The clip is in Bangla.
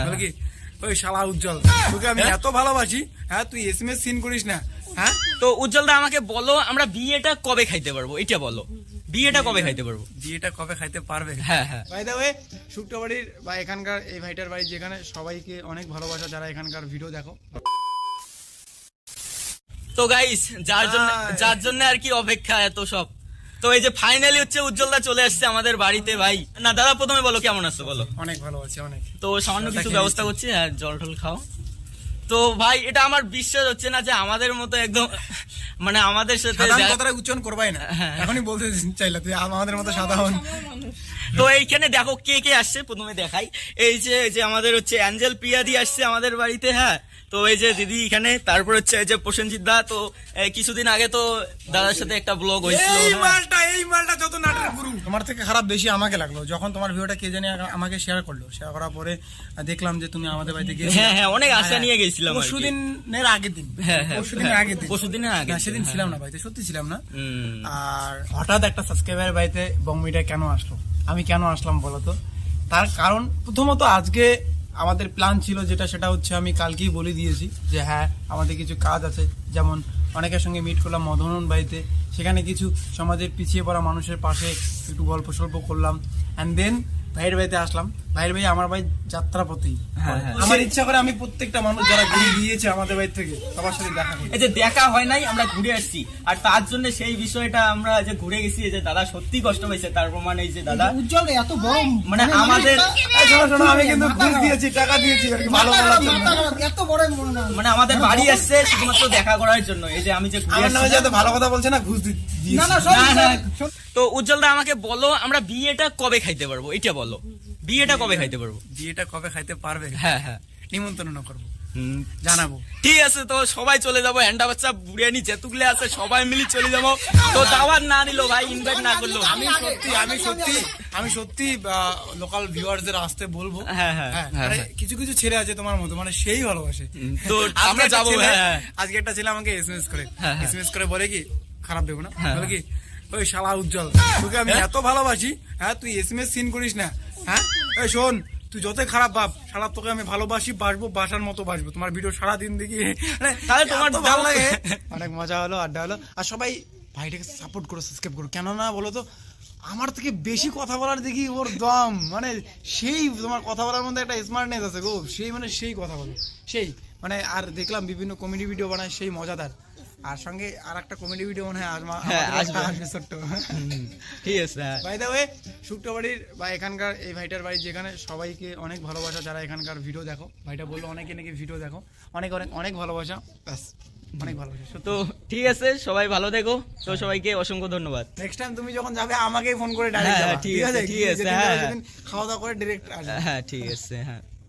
বলে কি ওই শালা উজ্জ্বল, তোকে আমি এত ভালোবাসি, হ্যাঁ তুই এসএমএস সিন করিস না। হ্যাঁ তো উজ্জ্বলদা আমাকে বলো, আমরা বিয়েটা কবে খাইতে পারবো, এটা বলো, বিয়েটা কবে খাইতে পারবো? বিয়েটা কবে খাইতে পারবে? হ্যাঁ হ্যাঁ। বাই দ্য ওয়ে, শুক্রবাড়ির বা এখানকার এই ভাইটার বাড়ি যেখানে সবাইকে অনেক ভালোবাসা যারা এখানকার ভিডিও দেখো। তো গাইস, যার জন্য আর কি অপেক্ষা এত সব, তো এই যে ফাইনালি হচ্ছে উজ্জ্বলদা চলে আসছে আমাদের বাড়িতে। ভাই না দাদা, প্রথমে বলো কেমন আছো বলো। অনেক ভালো আছে, অনেক। তো সামান্য কিছু ব্যবস্থা করছি, হ্যাঁ জল টল খাও। তো ভাই এটা আমার বিশ্বাস হচ্ছে না যে আমাদের মতো একদম মানে আমাদের সাথে কথাটা উচ্চারণ করবাই না, এখনই বলতে চাইলে তুই আমাদের মতো সাধারণ। তো এইখানে দেখো কে কে আসছে, প্রথমে দেখাই। এই যে আমাদের হচ্ছে অ্যাঞ্জেল প্রিয়াদি আসছে আমাদের বাড়িতে, হ্যাঁ। তো এই যে দিদি এখানে, তারপর হচ্ছে এই যে প্রসেনজিৎ দা। তো কিছুদিন আগে তো দাদার সাথে একটা ব্লগ হয়েছিল। এই মালটা যত নাটক গুরু, তোমার থেকে খারাপ বেশি আমাকে লাগলো যখন তোমার ভিডিওটা কে জানি আমাকে শেয়ার করলো। শেয়ার করার পরে দেখলাম যে তুমি আমাদের বাড়িতে গিয়েছিলে। হ্যাঁ হ্যাঁ, অনেক আশা নিয়ে গেছিলাম। পরশুদিনের আগের দিন, পরশুদিনের আগে সেদিন ছিলাম না বাড়িতে, সত্যি ছিলাম না। আর হঠাৎ একটা সাবস্ক্রাইবার বাড়িতে বংমিটা কেন আসলো, আমি কেন আসলাম বলতো? তার কারণ প্রথমত আজকে আমাদের প্ল্যান ছিল যেটা, সেটা হচ্ছে আমি কালকেই বলে দিয়েছি যে হ্যাঁ আমাদের কিছু কাজ আছে। যেমন অনেকের সঙ্গে মিট করলাম মদনন বাড়িতে, সেখানে কিছু সমাজের পিছিয়ে পড়া মানুষের পাশে একটু গল্প সল্প করলাম। অ্যান্ড দেন ভাইয়ের বাড়িতে আসলাম। ভাইয়ের বাড়ি আমার বাড়ি যাত্রাপতি। আমার ইচ্ছা করে আমি প্রত্যেকটা মানুষ যারা ঘুরে গিয়েছে আমাদের বাড়ি থেকে সবার সাথে দেখা করি। এই যে দেখা হয় নাই, আমরা ঘুরে আসছি। আর তার জন্য সেই বিষয়টা আমরা যে ঘুরে গেছি, যে দাদা সত্যি কষ্ট পাইছে, তার প্রমাণ এই যে দাদা উজ্জ্বল এত বড় মানে আমাদের আমি কিন্তু ঘুষ দিয়েছি, টাকা দিয়েছি আর কি ভালো বলার জন্য। এত বড় মানে আমাদের বাড়ি আসছে শুধুমাত্র দেখা করার জন্য। এই যে আমি যে ঘুরে আমার নামে আসছি, যত ভালো কথা বলছে না, ঘুষ দিয়েছি। না তো উজ্জ্বলদা আমাকে বলো, আমরা বিয়েটা কবে খাইতে পারবো, এটা বলো, বিয়েটা কবে খাইতে পারবো? বিয়েটা কবে খাইতে পারবে? হ্যাঁ হ্যাঁ, নিমন্ত্রণ করবো, জানাবো। ঠিক আছে, তো সবাই চলে যাবো। হ্যান্ডা বাচ্চা বুড়িয়ানি যেতুগুলো আছে সবাই মিলে চলে যাবো। তো দাওয়াত না নিল ভাই, ইনভাইট না করলো। আমি সত্যি লোকাল ভিউয়ারদের আসতে বলবো। হ্যাঁ হ্যাঁ, মানে কিছু কিছু ছেলে আছে তোমার মতো, মানে সেই ভালোবাসে। তো আমরা যাবো। আজকে একটা ছেলে আমাকে এসএমএস করে বলে কি, খারাপ দেবো না, বলে কি ওই শালা উজ্জ্বল, তোকে আমি এত ভালোবাসি, হ্যাঁ তুই এসএমএস সিন করিস না। হ্যাঁ এই শোন, তুই যতই খারাপ ভাব, সারা তোকে আমি ভালোবাসি, বাসবো, বাসার মতো বাসবো। তোমার ভিডিও সারাদিন দেখি, তাহলে তোমার ভালো লাগে, অনেক মজা হলো, আড্ডা হলো। আর সবাই ভাইটাকে সাপোর্ট করো, সাবস্ক্রাইব করো। কেন না বলো তো, আমার থেকে বেশি কথা বলার দেখি ওর দম, মানে সেই তোমার কথা বলার মধ্যে একটা স্মার্টনেস আছে গো, সেই মানে সেই কথা বলো, সেই মানে। আর দেখলাম বিভিন্ন কমেডি ভিডিও বানায়, সেই মজাদার। আর সঙ্গে আর একটা কমেডি ভিডিও মনে হয় আসবে ছোট্ট। ঠিক আছে। বাই দ্য ওয়ে, শুক্রবাড়ির বা এখানকার এই ভাইটার বাড়ি যেখানে সবাইকে অনেক ভালোবাসা যারা এখানকার ভিডিও দেখো। ভাইটা বললো অনেকে নাকি ভিডিও দেখো, অনেক অনেক অনেক ভালোবাসা, ব্যাস অনেক ভালোবাসা। তো ঠিক আছে, সবাই ভালো থেকো। তো সবাইকে অসংখ্য ধন্যবাদ। নেক্সট টাইম তুমি যখন যাবে আমাকেই ফোন করে ডাইরেক্ট যাবে, ঠিক আছে? ঠিক আছে, হ্যাঁ খাওয়া দাওয়া করে ডাইরেক্ট আসবে। হ্যাঁ ঠিক আছে, হ্যাঁ।